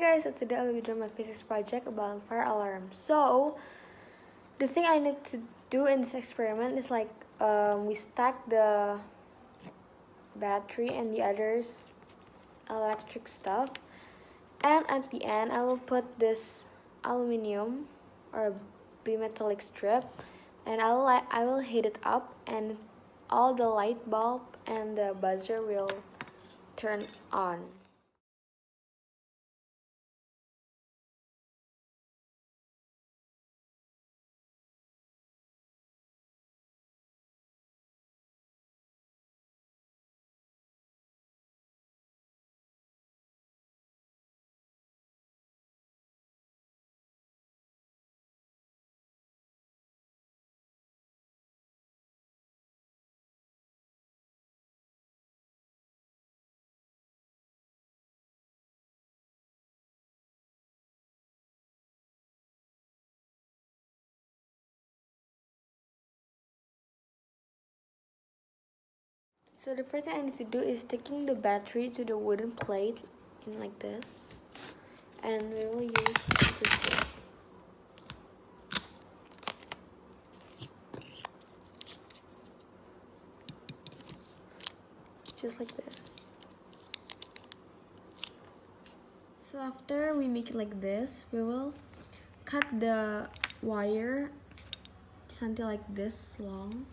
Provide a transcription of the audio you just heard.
guys, so today I will be doing my physics project about fire alarm. So the thing I need to do in this experiment is like we stack the battery and the others electric stuff, and at the end I will put this aluminium or bimetallic strip, and I will heat it up, and all the light bulb and the buzzer will turn on. So the first thing I need to do is sticking the battery to the wooden plate in like this, and we will use this just like this. So after we make it like this, we will cut the wire just until like this long.